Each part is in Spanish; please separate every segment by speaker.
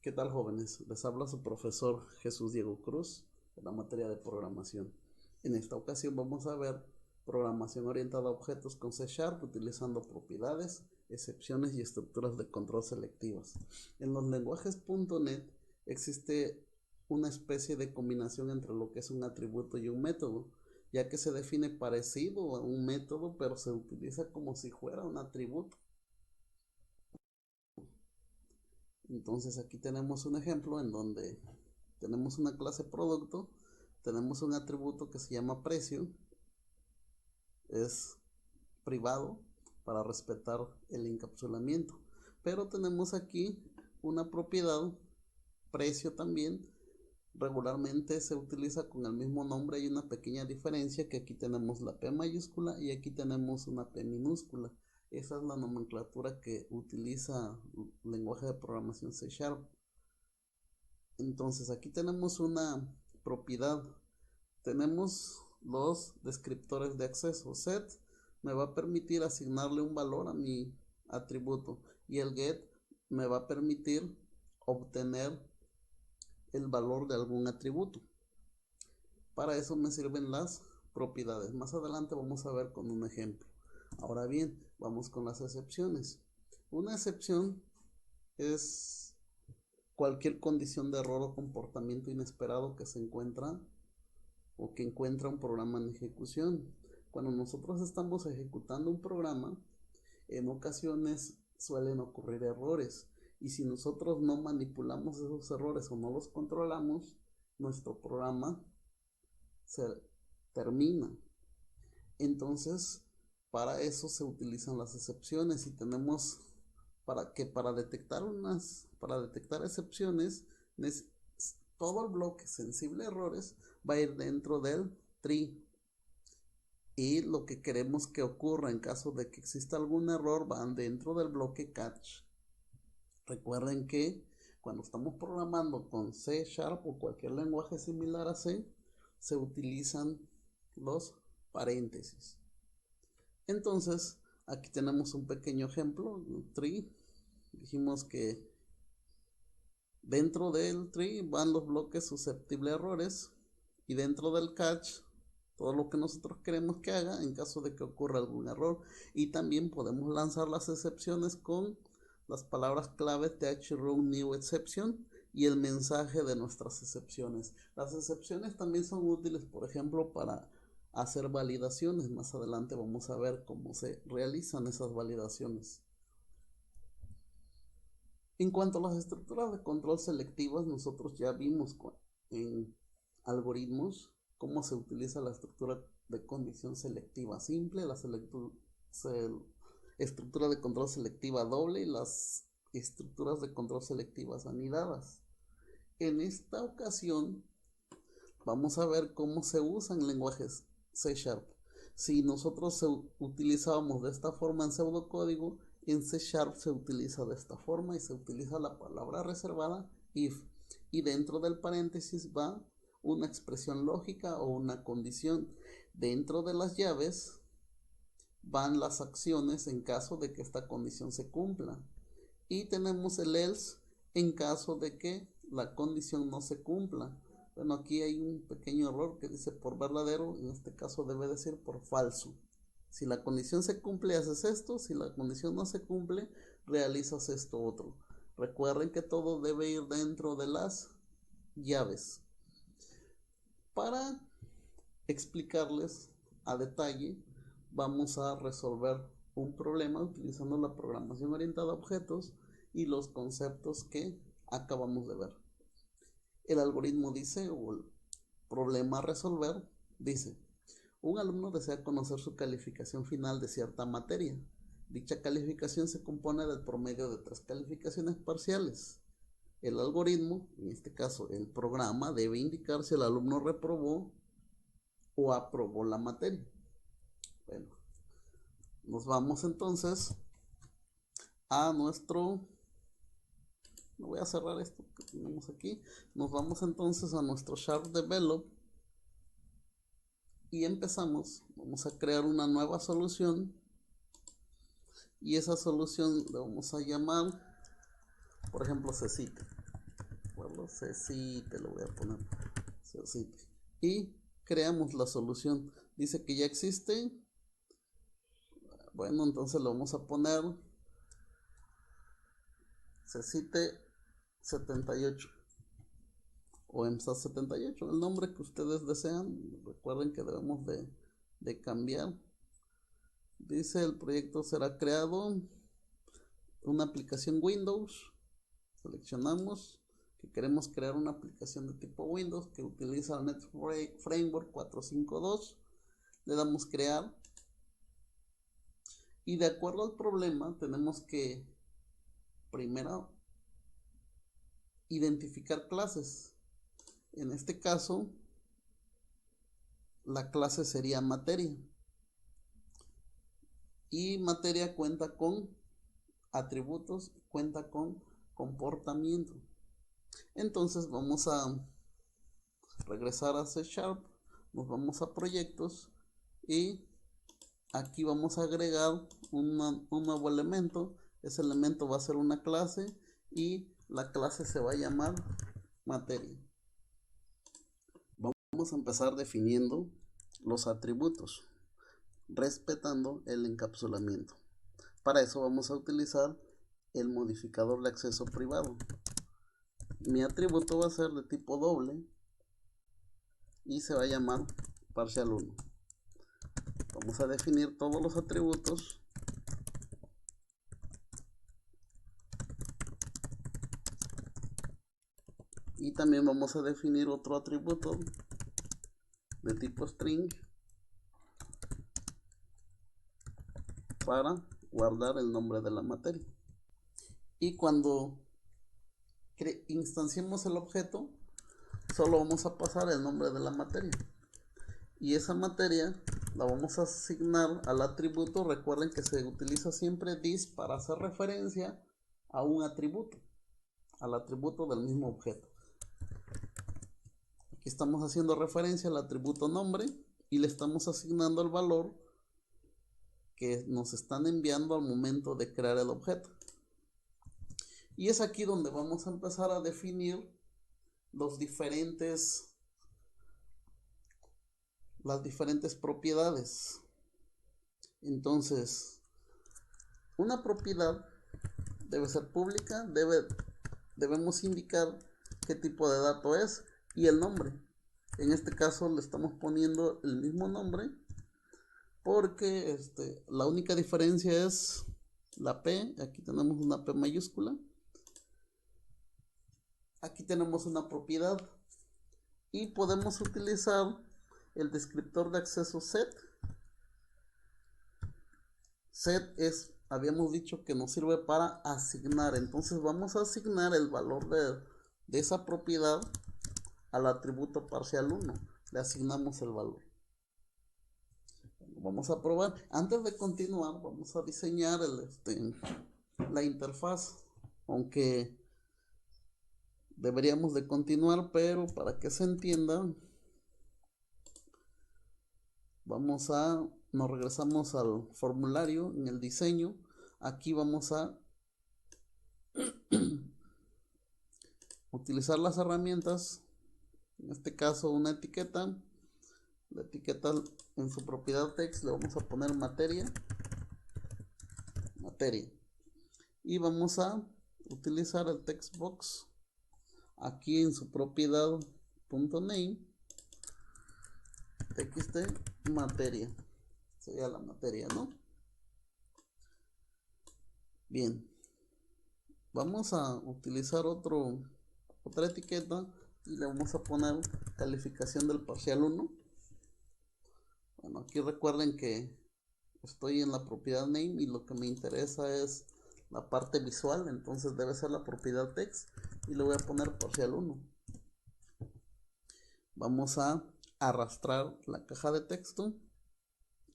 Speaker 1: ¿Qué tal, jóvenes? Les habla su profesor Jesús Diego Cruz de la materia de programación. En esta ocasión vamos a ver programación orientada a objetos con C# utilizando propiedades, excepciones y estructuras de control selectivas. En los lenguajes .NET existe una especie de combinación entre lo que es un atributo y un método, ya que se define parecido a un método, pero se utiliza como si fuera un atributo. Entonces aquí tenemos un ejemplo en donde tenemos una clase producto, tenemos un atributo que se llama precio, es privado para respetar el encapsulamiento, pero tenemos aquí una propiedad, precio también, regularmente se utiliza con el mismo nombre. Hay una pequeña diferencia, que aquí tenemos la P mayúscula y aquí tenemos una P minúscula. Esa es la nomenclatura que utiliza el lenguaje de programación C#. Entonces aquí tenemos una propiedad, tenemos los descriptores de acceso. Set me va a permitir asignarle un valor a mi atributo y el get me va a permitir obtener el valor de algún atributo. Para eso me sirven las propiedades. Más adelante vamos a ver con un ejemplo. Ahora bien, vamos con las excepciones. Una excepción es cualquier condición de error o comportamiento inesperado que se encuentra o que encuentra un programa en ejecución. Cuando nosotros estamos ejecutando un programa, en ocasiones suelen ocurrir errores, y si nosotros no manipulamos esos errores o no los controlamos, nuestro programa se termina. Entonces, para eso se utilizan las excepciones, y tenemos para detectar excepciones, todo el bloque sensible a errores va a ir dentro del tree, y lo que queremos que ocurra en caso de que exista algún error van dentro del bloque catch. Recuerden que cuando estamos programando con C# o cualquier lenguaje similar a C, se utilizan los paréntesis. Entonces aquí tenemos un pequeño ejemplo, tree. Dijimos que dentro del tree van los bloques susceptibles a errores, y dentro del catch todo lo que nosotros queremos que haga en caso de que ocurra algún error. Y también podemos lanzar las excepciones con las palabras clave throw new exception y el mensaje de nuestras excepciones. Las excepciones también son útiles, por ejemplo, para hacer validaciones. Más adelante vamos a ver cómo se realizan esas validaciones. En cuanto a las estructuras de control selectivas, nosotros ya vimos en algoritmos cómo se utiliza la estructura de condición selectiva simple, la estructura de control selectiva doble y las estructuras de control selectivas anidadas. En esta ocasión vamos a ver cómo se usan lenguajes C#. Si nosotros utilizábamos de esta forma en pseudocódigo, en C# se utiliza de esta forma, y se utiliza la palabra reservada if, y dentro del paréntesis va una expresión lógica o una condición. Dentro de las llaves van las acciones en caso de que esta condición se cumpla, y tenemos el else en caso de que la condición no se cumpla. Bueno, aquí hay un pequeño error que dice por verdadero, en este caso debe decir por falso. Si la condición se cumple, haces esto; si la condición no se cumple, realizas esto otro. Recuerden que todo debe ir dentro de las llaves. Para explicarles a detalle, vamos a resolver un problema utilizando la programación orientada a objetos y los conceptos que acabamos de ver. El algoritmo dice, o el problema a resolver, dice: un alumno desea conocer su calificación final de cierta materia. Dicha calificación se compone del promedio de 3 calificaciones parciales. El algoritmo, en este caso el programa, debe indicar si el alumno reprobó o aprobó la materia. Bueno, nos vamos entonces a nuestro... No voy a cerrar esto que tenemos aquí. Nos vamos entonces a nuestro #develop y empezamos. Vamos a crear una nueva solución, y esa solución le vamos a llamar, por ejemplo, CCIT. ejemplo, CCITE, lo voy a poner, CCITE, y creamos la solución. Dice que ya existe. Bueno, entonces lo vamos a poner CCITE 78 o EMSA 78, el nombre que ustedes desean. Recuerden que debemos de cambiar. Dice el proyecto será creado una aplicación Windows. Seleccionamos que queremos crear una aplicación de tipo Windows que utiliza el Net Framework 452. Le damos crear. Y de acuerdo al problema tenemos que primero identificar clases. En este caso la clase sería materia. Y materia cuenta con atributos, cuenta con comportamiento. Entonces vamos a regresar a C#, nos vamos a proyectos y aquí vamos a agregar un nuevo elemento. Ese elemento va a ser una clase y la clase se va a llamar materia. Vamos a empezar definiendo los atributos, respetando el encapsulamiento. Para eso vamos a utilizar el modificador de acceso privado. Mi atributo va a ser de tipo doble y se va a llamar parcial 1. Vamos a definir todos los atributos y también vamos a definir otro atributo de tipo string para guardar el nombre de la materia. Y cuando instanciemos el objeto, solo vamos a pasar el nombre de la materia. Y esa materia la vamos a asignar al atributo. Recuerden que se utiliza siempre this para hacer referencia a un atributo, al atributo del mismo objeto. Aquí estamos haciendo referencia al atributo nombre y le estamos asignando el valor que nos están enviando al momento de crear el objeto. Y es aquí donde vamos a empezar a definir las diferentes propiedades. Entonces, una propiedad debe ser pública, debemos indicar qué tipo de dato es y el nombre. En este caso le estamos poniendo el mismo nombre porque la única diferencia es la P. Aquí tenemos una P mayúscula. Aquí tenemos una propiedad y podemos utilizar el descriptor de acceso set. Set habíamos dicho que nos sirve para asignar. Entonces vamos a asignar el valor de esa propiedad al atributo parcial 1. Le asignamos el valor. Vamos a probar. Antes de continuar, vamos a diseñar la interfaz. Aunque deberíamos de continuar, pero para que se entienda, nos regresamos al formulario en el diseño. Aquí vamos a utilizar las herramientas, en este caso una etiqueta. La etiqueta en su propiedad text le vamos a poner materia y vamos a utilizar el text box aquí en su propiedad .name txt materia, sería la materia, ¿no? Bien, vamos a utilizar otra etiqueta y le vamos a poner calificación del parcial 1. Bueno, aquí recuerden que estoy en la propiedad name y lo que me interesa es la parte visual, entonces debe ser la propiedad text y le voy a poner parcial 1. Vamos a arrastrar la caja de texto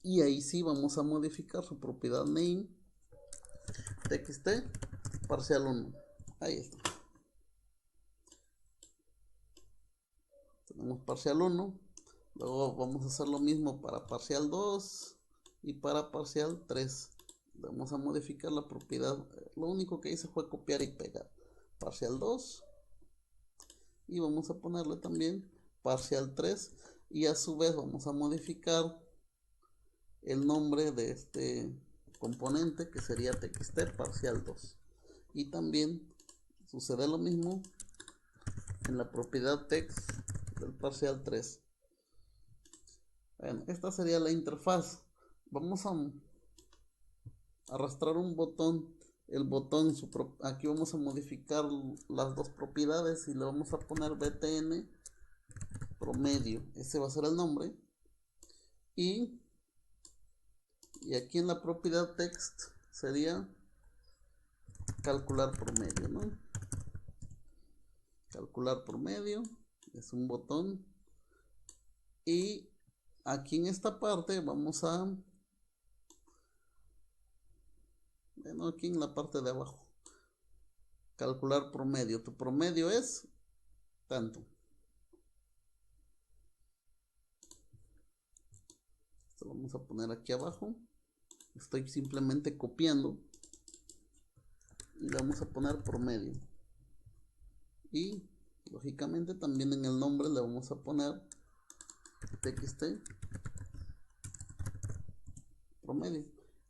Speaker 1: y ahí sí vamos a modificar su propiedad name txt parcial 1. Ahí está. Tenemos parcial 1. Luego vamos a hacer lo mismo para parcial 2 y para parcial 3. Vamos a modificar la propiedad. Lo único que hice fue copiar y pegar. Parcial 2 y vamos a ponerle también parcial 3 y a su vez vamos a modificar el nombre de este componente que sería txt parcial 2 y también sucede lo mismo en la propiedad text del parcial 3. Bueno, esta sería la interfaz. Vamos a arrastrar un botón. El botón, aquí vamos a modificar las dos propiedades y le vamos a poner btn promedio. Ese va a ser el nombre. Y aquí en la propiedad text sería calcular promedio, ¿no? Calcular promedio es un botón. Y aquí en esta parte vamos a, bueno, aquí en la parte de abajo, calcular promedio. Tu promedio es tanto. Esto lo vamos a poner aquí abajo. Estoy simplemente copiando y le vamos a poner promedio. Y lógicamente también en el nombre le vamos a poner txt promedio.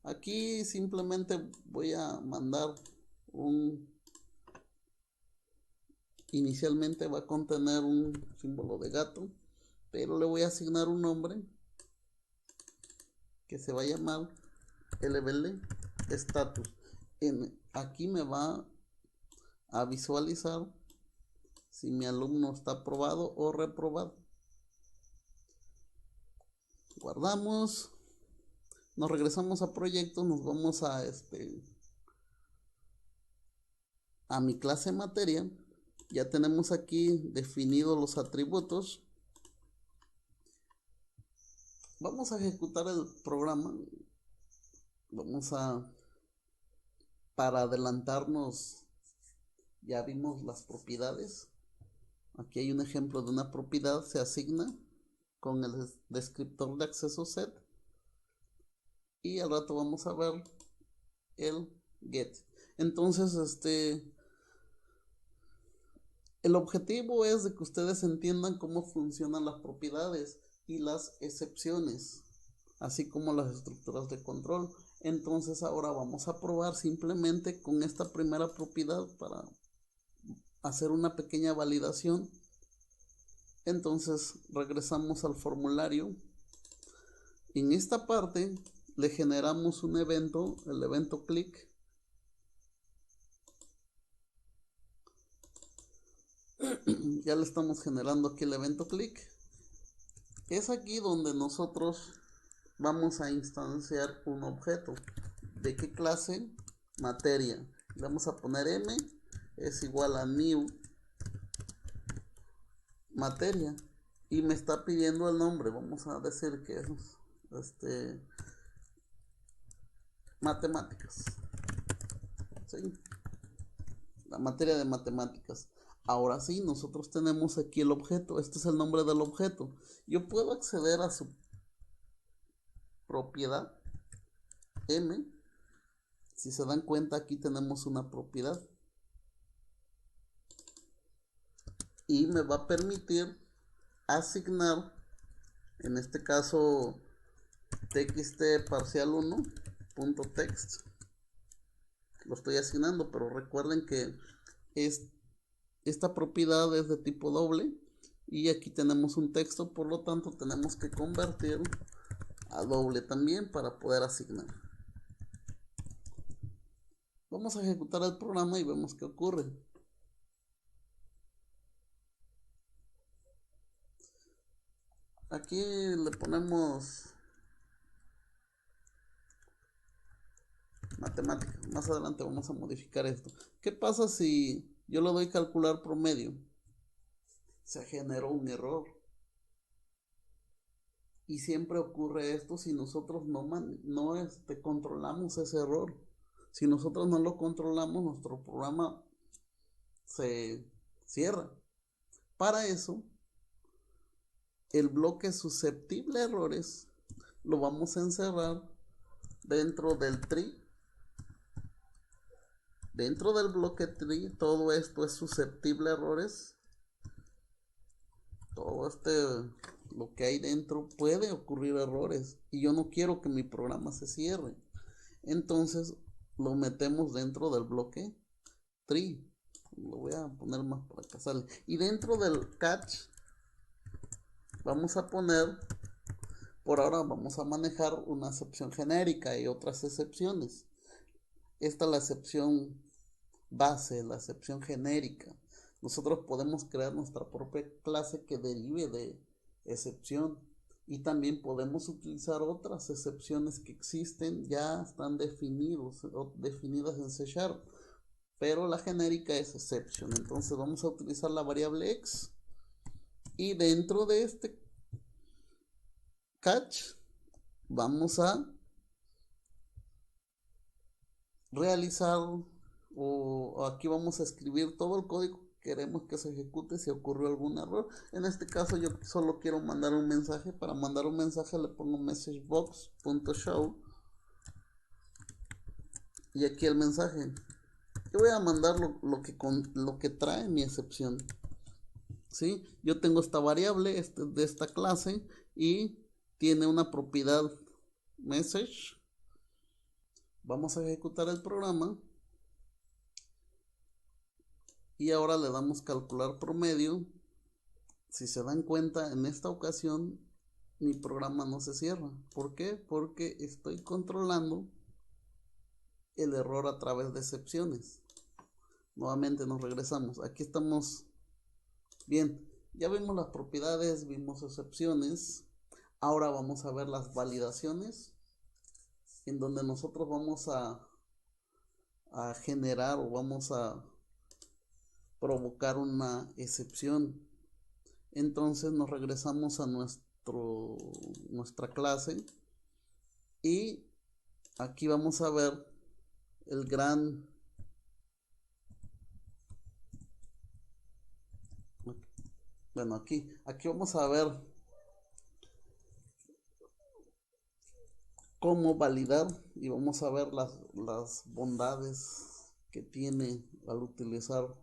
Speaker 1: Aquí simplemente voy a mandar inicialmente va a contener un símbolo de gato, pero le voy a asignar un nombre que se va a llamar lbl status. Aquí me va a visualizar si mi alumno está aprobado o reprobado. Guardamos, nos regresamos a proyectos, nos vamos a mi clase materia. Ya tenemos aquí definidos los atributos. Vamos a ejecutar el programa. Para adelantarnos, ya vimos las propiedades. Aquí hay un ejemplo de una propiedad, se asigna con el descriptor de acceso set. Y al rato vamos a ver el get. Entonces, el objetivo es de que ustedes entiendan cómo funcionan las propiedades y las excepciones, así como las estructuras de control. Entonces ahora vamos a probar simplemente con esta primera propiedad para hacer una pequeña validación. Entonces regresamos al formulario. En esta parte le generamos un evento, el evento click. Ya le estamos generando aquí el evento click. Es aquí donde nosotros vamos a instanciar un objeto. ¿De qué clase? Materia. Le vamos a poner m es igual a new materia y me está pidiendo el nombre. Vamos a decir que es matemáticas. ¿Sí? La materia de matemáticas. Ahora sí, nosotros tenemos aquí el objeto. Este es el nombre del objeto. Yo puedo acceder a su propiedad m. Si se dan cuenta, aquí tenemos una propiedad. Y me va a permitir asignar, en este caso, txt parcial 1 punto text. Lo estoy asignando, pero recuerden que esta propiedad es de tipo doble y aquí tenemos un texto, por lo tanto tenemos que convertir a doble también para poder asignar. Vamos a ejecutar el programa y vemos qué ocurre. Aquí le ponemos matemáticas. Más adelante vamos a modificar esto. ¿Qué pasa si yo le doy calcular promedio? Se generó un error. Y siempre ocurre esto si nosotros no controlamos ese error. Si nosotros no lo controlamos, nuestro programa se cierra. Para eso, el bloque susceptible a errores lo vamos a encerrar dentro del tree. Dentro del bloque tree, todo esto es susceptible a errores. todo lo que hay dentro puede ocurrir errores y yo no quiero que mi programa se cierre. Entonces lo metemos dentro del bloque tree. Lo voy a poner más para que sale. Y dentro del catch vamos a poner, por ahora vamos a manejar una excepción genérica y otras excepciones. Esta es la excepción base, la excepción genérica. Nosotros podemos crear nuestra propia clase que derive de excepción y también podemos utilizar otras excepciones que existen, ya están definidas en C#, pero la genérica es exception. Entonces vamos a utilizar la variable x y dentro de este catch vamos a realizar o aquí vamos a escribir todo el código que queremos que se ejecute si ocurrió algún error. En este caso yo solo quiero mandar un mensaje. Para mandar un mensaje le pongo messagebox.show y aquí el mensaje. Yo voy a mandar lo que trae mi excepción. ¿Sí? Yo tengo esta variable de esta clase y tiene una propiedad message. Vamos a ejecutar el programa y ahora le damos calcular promedio. Si se dan cuenta, en esta ocasión mi programa no se cierra. ¿Por qué? Porque estoy controlando el error a través de excepciones. Nuevamente nos regresamos. Aquí estamos bien. Ya vimos las propiedades, vimos excepciones. Ahora vamos a ver las validaciones, en donde nosotros vamos a generar o vamos a provocar una excepción. Entonces nos regresamos a nuestra clase y aquí vamos a ver el gran aquí vamos a ver cómo validar y vamos a ver las bondades que tiene al utilizar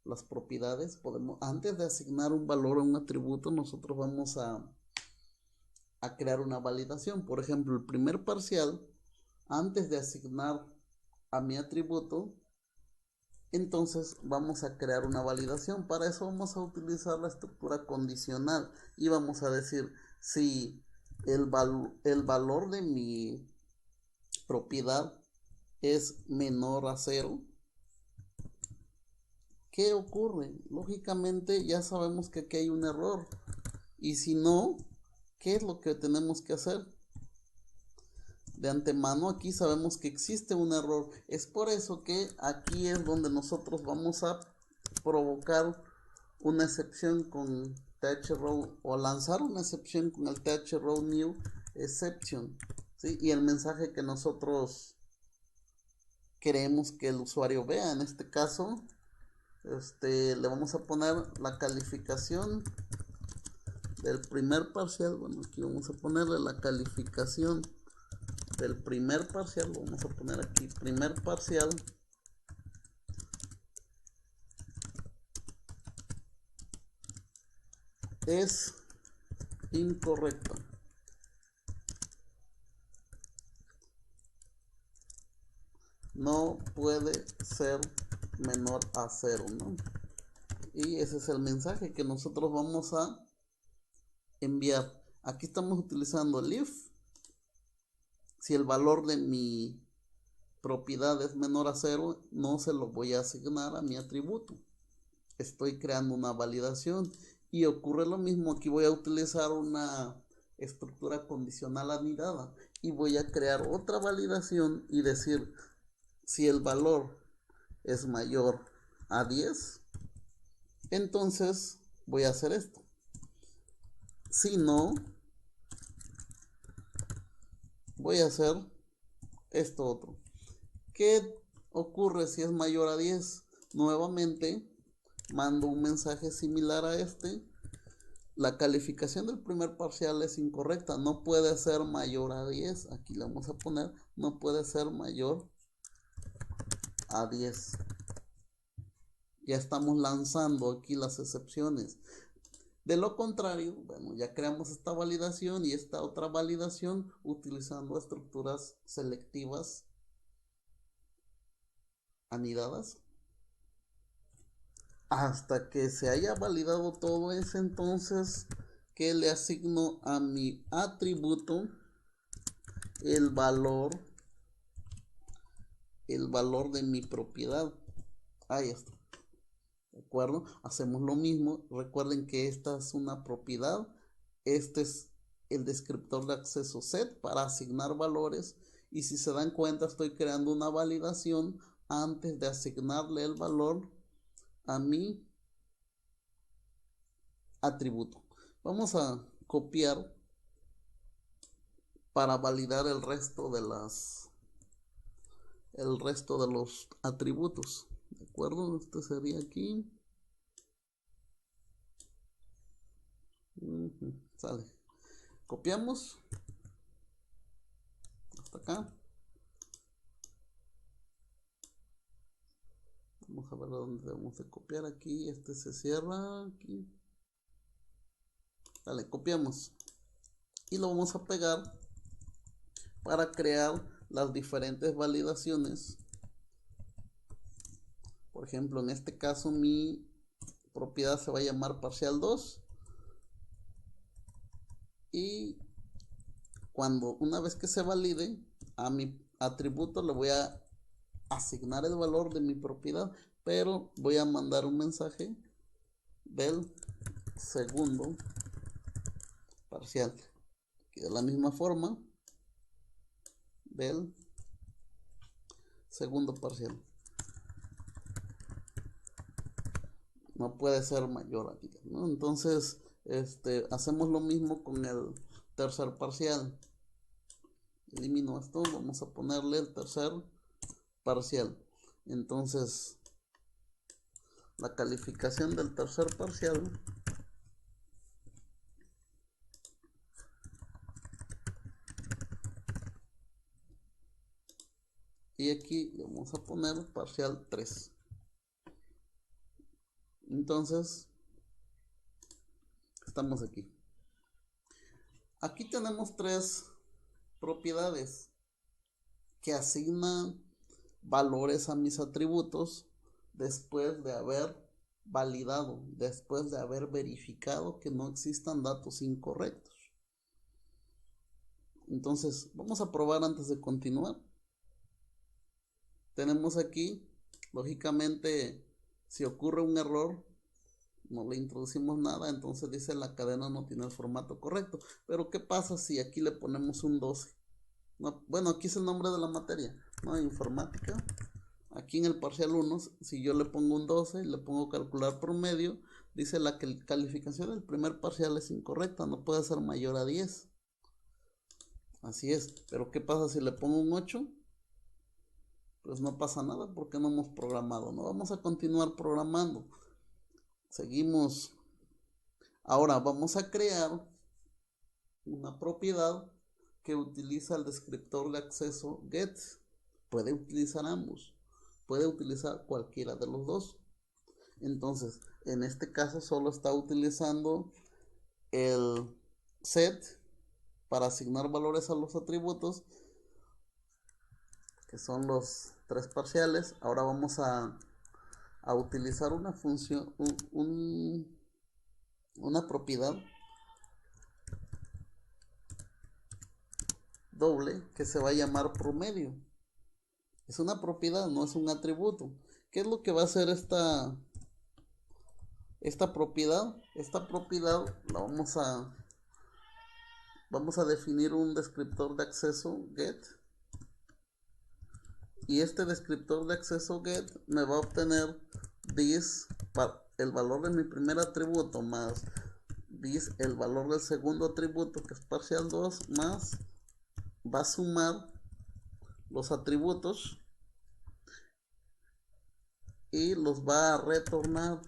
Speaker 1: las propiedades. Antes de asignar un valor a un atributo, nosotros vamos a crear una validación. Por ejemplo, el primer parcial, antes de asignar a mi atributo, entonces vamos a crear una validación. Para eso vamos a utilizar la estructura condicional y vamos a decir si el valor de mi propiedad es menor a 0. ¿Qué ocurre? Lógicamente ya sabemos que aquí hay un error. Y si no, ¿qué es lo que tenemos que hacer? De antemano aquí sabemos que existe un error. Es por eso que aquí es donde nosotros vamos a provocar una excepción con throw o lanzar una excepción con el throw new exception, ¿sí? Y el mensaje que nosotros queremos que el usuario vea, en este caso le vamos a poner la calificación del primer parcial. Bueno, aquí vamos a ponerle la calificación del primer parcial. Vamos a poner aquí primer parcial es incorrecta. No puede ser menor a 0, ¿no? Y ese es el mensaje que nosotros vamos a enviar. Aquí estamos utilizando el if. Si el valor de mi propiedad es menor a 0, no se lo voy a asignar a mi atributo. Estoy creando una validación y ocurre lo mismo. Aquí voy a utilizar una estructura condicional anidada y voy a crear otra validación y decir si el valor es mayor a 10, entonces voy a hacer esto. Si no, voy a hacer esto otro. ¿Qué ocurre si es mayor a 10? Nuevamente mando un mensaje similar a este. La calificación del primer parcial es incorrecta. No puede ser mayor a 10. Aquí le vamos a poner no puede ser mayor a 10. Ya estamos lanzando aquí las excepciones. De lo contrario, bueno, ya creamos esta validación y esta otra validación utilizando estructuras selectivas anidadas. Hasta que se haya validado todo eso, entonces que le asigno a mi atributo el valor de mi propiedad. Ahí está. ¿De acuerdo? Hacemos lo mismo. Recuerden que esta es una propiedad. Este es el descriptor de acceso set para asignar valores. Y si se dan cuenta, estoy creando una validación antes de asignarle el valor a mi atributo. Vamos a copiar para validar el resto de los atributos. ¿De acuerdo? Este sería aquí. Sale. Copiamos hasta acá. Vamos a ver dónde debemos de copiar aquí. Este se cierra aquí. Vale, copiamos. Y lo vamos a pegar para crear las diferentes validaciones. Por ejemplo, en este caso mi propiedad se va a llamar parcial 2. Y una vez que se valide, a mi atributo le voy a asignar el valor de mi propiedad, pero voy a mandar un mensaje del segundo parcial. Y de la misma forma, del segundo parcial. No puede ser mayor aquí, ¿no? Entonces, hacemos lo mismo con el tercer parcial. Elimino esto, vamos a ponerle el tercer parcial. Entonces, la calificación del tercer parcial y aquí le vamos a poner parcial 3. Entonces, estamos aquí. Aquí tenemos 3 propiedades que asignan valores a mis atributos después de haber validado, después de haber verificado que no existan datos incorrectos. Entonces, vamos a probar antes de continuar. Tenemos aquí, lógicamente, si ocurre un error, no le introducimos nada, entonces dice la cadena no tiene el formato correcto. Pero ¿qué pasa si aquí le ponemos un 12? No, bueno, aquí es el nombre de la materia, ¿no? Informática. Aquí en el parcial 1, si yo le pongo un 12 y le pongo calcular promedio, dice la calificación del primer parcial es incorrecta, no puede ser mayor a 10. Así es, pero ¿qué pasa si le pongo un 8? Pues no pasa nada porque no hemos programado, no vamos a continuar programando. Seguimos. Ahora vamos a crear una propiedad que utiliza el descriptor de acceso get. Puede utilizar ambos, puede utilizar cualquiera de los dos. Entonces, en este caso solo está utilizando el set para asignar valores a los atributos, que son los 3 parciales. Ahora vamos a utilizar una función, una propiedad doble que se va a llamar promedio. Es una propiedad, no es un atributo. ¿Qué es lo que va a hacer esta propiedad? Esta propiedad la vamos a definir un descriptor de acceso get. Y este descriptor de acceso get me va a obtener this, el valor de mi primer atributo, más this, el valor del segundo atributo, que es parcial 2, más va a sumar los atributos y los va a retornar.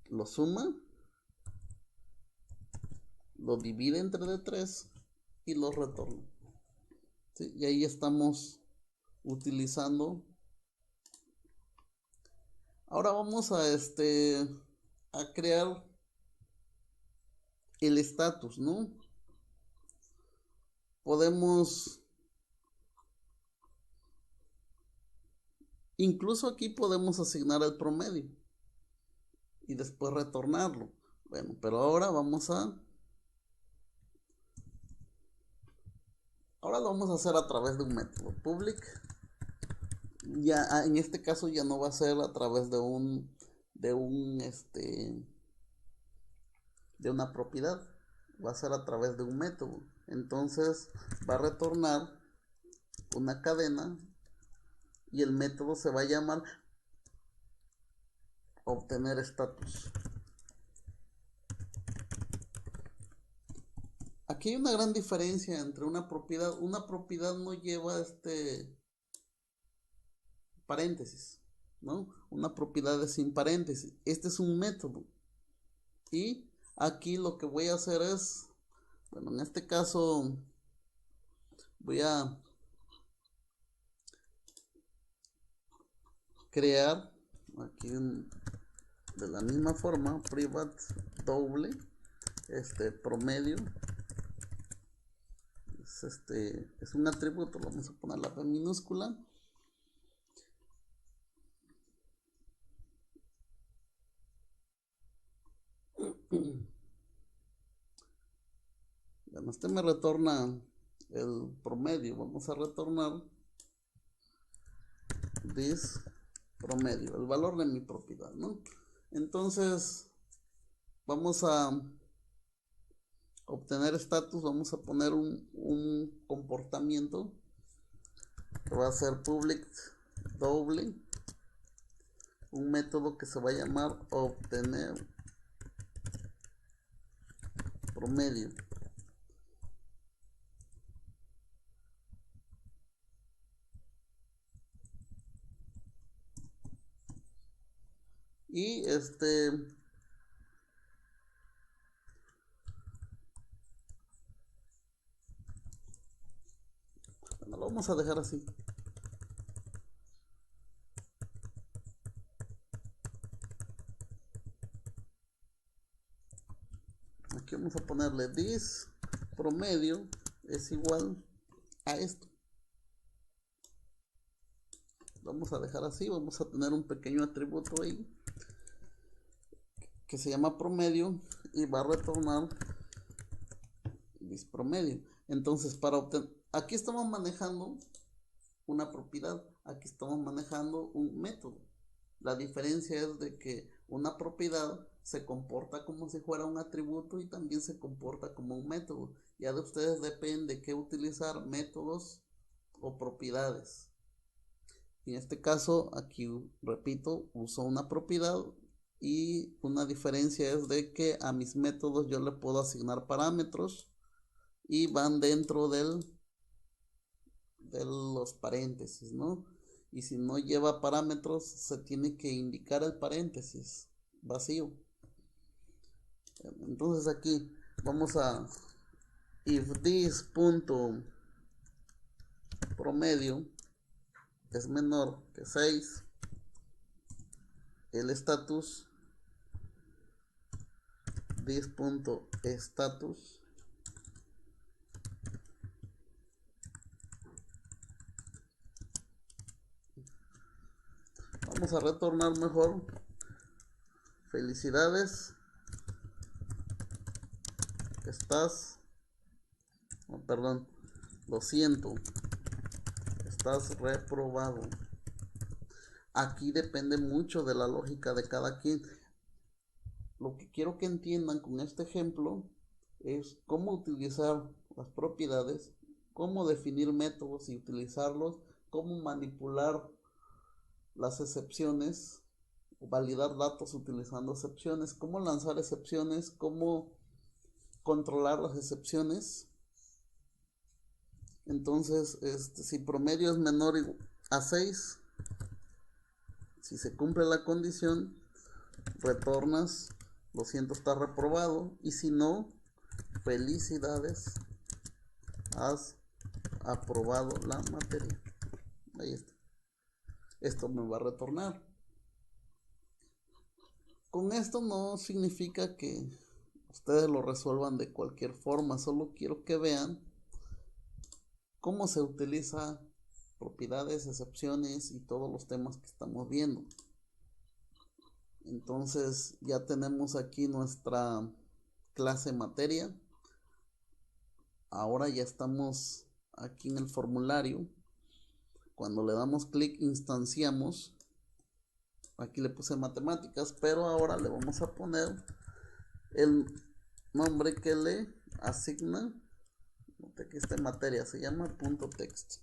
Speaker 1: Lo suma, lo divide entre de 3 y lo retorna. ¿Sí? Y ahí estamos utilizando. Ahora vamos a a crear el estatus, ¿no? Podemos, incluso aquí podemos asignar el promedio y después retornarlo. Bueno, pero ahora ahora lo vamos a hacer a través de un método public. Ya en este caso ya no va a ser a través de de una propiedad, va a ser a través de un método. Entonces va a retornar una cadena y el método se va a llamar obtener estatus. Aquí hay una gran diferencia entre una propiedad. Una propiedad no lleva paréntesis, ¿no? Una propiedad es sin paréntesis. Este es un método. Y aquí lo que voy a hacer es, bueno, en este caso voy a crear aquí de la misma forma private doble promedio es un atributo, vamos a poner la P minúscula. Bueno, me retorna el promedio, vamos a retornar this promedio, el valor de mi propiedad, ¿no? Entonces vamos a obtener estatus, vamos a poner un comportamiento que va a ser public doble, un método que se va a llamar obtener promedio. Y bueno, lo vamos a dejar así. Aquí vamos a ponerle this promedio es igual a esto. Vamos a dejar así, vamos a tener un pequeño atributo ahí que se llama promedio y va a retornar this promedio. Entonces para obtener, aquí estamos manejando una propiedad, aquí estamos manejando un método. La diferencia es de que una propiedad se comporta como si fuera un atributo y también se comporta como un método. Ya de ustedes depende qué utilizar, métodos o propiedades. En este caso, aquí repito, uso una propiedad y una diferencia es de que a mis métodos yo le puedo asignar parámetros y van dentro de los paréntesis, ¿no? Y si no lleva parámetros, se tiene que indicar el paréntesis vacío. Entonces aquí vamos a if this punto promedio es menor que 6, el status this punto status vamos a retornar mejor felicidades, estás, oh, perdón, lo siento, estás reprobado. Aquí depende mucho de la lógica de cada quien. Lo que quiero que entiendan con este ejemplo es cómo utilizar las propiedades, cómo definir métodos y utilizarlos, cómo manipular las excepciones, validar datos utilizando excepciones, cómo lanzar excepciones, cómo controlar las excepciones. Entonces, si promedio es menor a 6, si se cumple la condición, retornas, lo siento, está reprobado, y si no, felicidades, has aprobado la materia. Ahí está. Esto me va a retornar. Con esto no significa que ustedes lo resuelvan de cualquier forma, solo quiero que vean cómo se utiliza propiedades, excepciones y todos los temas que estamos viendo. Entonces ya tenemos aquí nuestra clase materia. Ahora ya estamos aquí en el formulario. Cuando le damos clic instanciamos. Aquí le puse matemáticas, pero ahora le vamos a poner el nombre que le asigna. Aquí está materia, se llama punto text.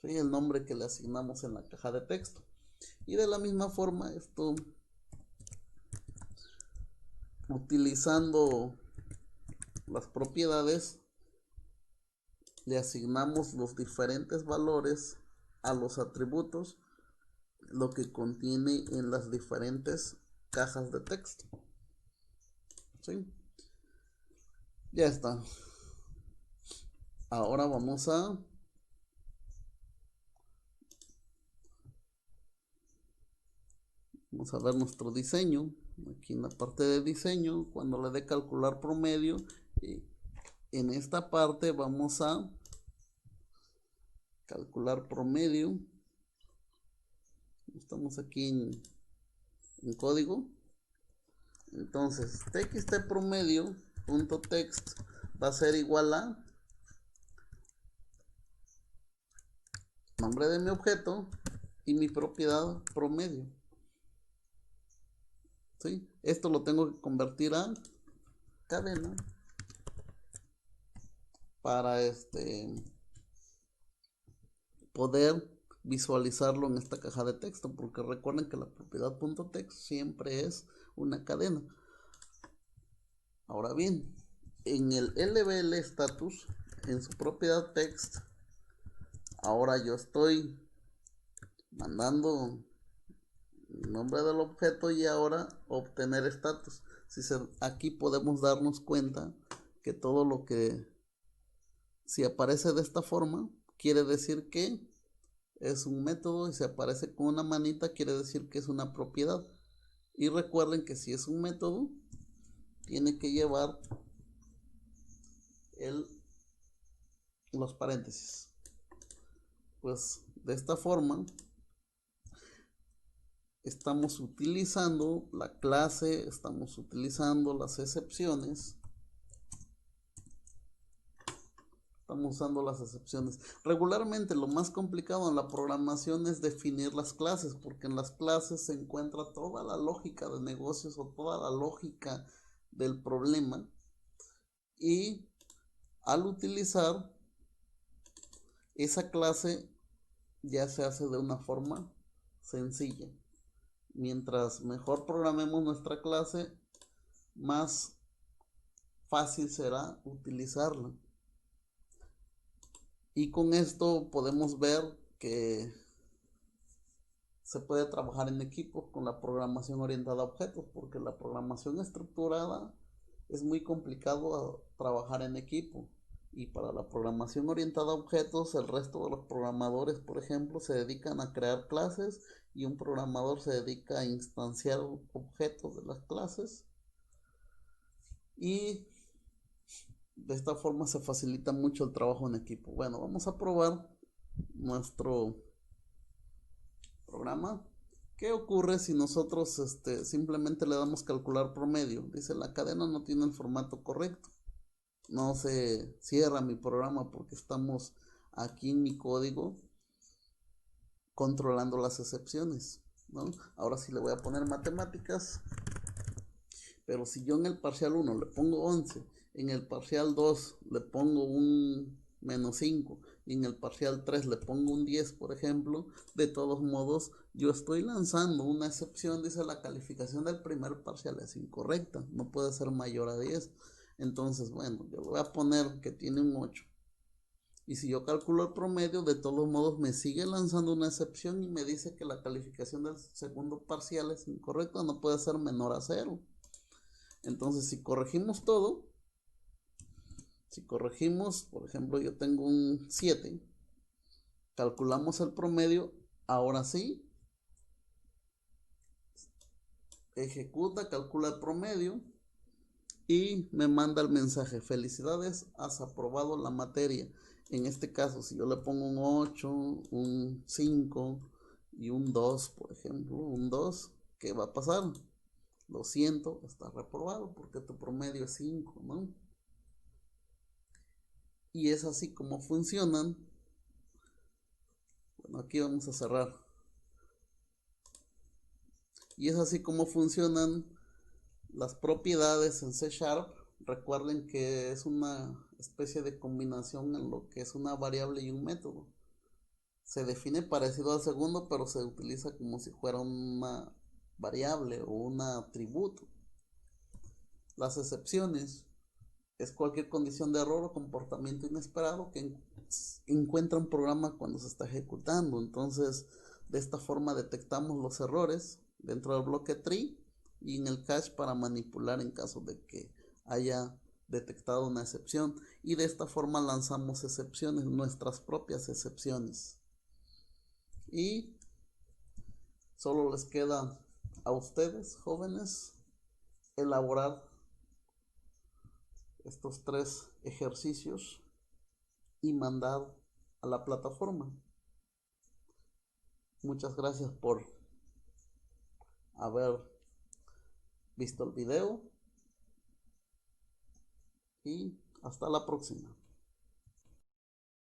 Speaker 1: ¿Sí? El nombre que le asignamos en la caja de texto. Y de la misma forma esto, utilizando las propiedades, le asignamos los diferentes valores a los atributos, lo que contiene en las diferentes cajas de texto. ¿Sí? Ya está. Ahora vamos a ver nuestro diseño. Aquí en la parte de diseño, cuando le dé calcular promedio, en esta parte vamos a calcular promedio. Estamos aquí en código. Entonces txt promedio punto text va a ser igual a nombre de mi objeto y mi propiedad promedio. ¿Sí? Esto lo tengo que convertir a cadena para poder visualizarlo en esta caja de texto, porque recuerden que la propiedad .text siempre es una cadena. Ahora bien, en el LBL status, en su propiedad text, ahora yo estoy mandando el nombre del objeto y ahora obtener status. Aquí podemos darnos cuenta que todo lo que, si aparece de esta forma, quiere decir que es un método, y si aparece con una manita quiere decir que es una propiedad. Y recuerden que si es un método, tiene que llevar los paréntesis. Pues de esta forma estamos utilizando la clase, estamos utilizando las excepciones. Estamos usando las excepciones. Regularmente lo más complicado en la programación es definir las clases, porque en las clases se encuentra toda la lógica de negocios o toda la lógica del problema. Y al utilizar esa clase ya se hace de una forma sencilla. Mientras mejor programemos nuestra clase, más fácil será utilizarla. Y con esto podemos ver que se puede trabajar en equipo con la programación orientada a objetos, porque la programación estructurada es muy complicado trabajar en equipo. Y para la programación orientada a objetos, el resto de los programadores, por ejemplo, se dedican a crear clases y un programador se dedica a instanciar objetos de las clases. Y de esta forma se facilita mucho el trabajo en equipo. Bueno, vamos a probar nuestro programa. ¿Qué ocurre si nosotros simplemente le damos calcular promedio? Dice, la cadena no tiene el formato correcto. No se cierra mi programa porque estamos aquí en mi código controlando las excepciones, ¿no? Ahora sí le voy a poner matemáticas. Pero si yo en el parcial 1 le pongo 11, en el parcial 2 le pongo un -5 y en el parcial 3 le pongo un 10, por ejemplo, de todos modos yo estoy lanzando una excepción. Dice, la calificación del primer parcial es incorrecta, no puede ser mayor a 10. Entonces, bueno, yo le voy a poner que tiene un 8. Y si yo calculo el promedio, de todos modos me sigue lanzando una excepción y me dice que la calificación del segundo parcial es incorrecta, no puede ser menor a 0. Entonces, si corregimos todo, por ejemplo, yo tengo un 7, calculamos el promedio, ahora sí, ejecuta, calcula el promedio y me manda el mensaje: felicidades, has aprobado la materia. En este caso, si yo le pongo un 8, un 5 y un 2, por ejemplo, un 2, ¿qué va a pasar? Lo siento, está reprobado porque tu promedio es 5, ¿no? Y es así como funcionan. Bueno, aquí vamos a cerrar. Y es así como funcionan las propiedades en C Sharp. Recuerden que es una especie de combinación en lo que es una variable y un método. Se define parecido al segundo, pero se utiliza como si fuera una variable o un atributo. Las excepciones es cualquier condición de error o comportamiento inesperado que encuentra un programa cuando se está ejecutando. Entonces, de esta forma detectamos los errores dentro del bloque tree y en el cache para manipular en caso de que haya detectado una excepción. Y de esta forma lanzamos excepciones, nuestras propias excepciones. Y solo les queda a ustedes, jóvenes, elaborar estos 3 ejercicios y mandar a la plataforma. Muchas gracias por haber visto el video y hasta la próxima.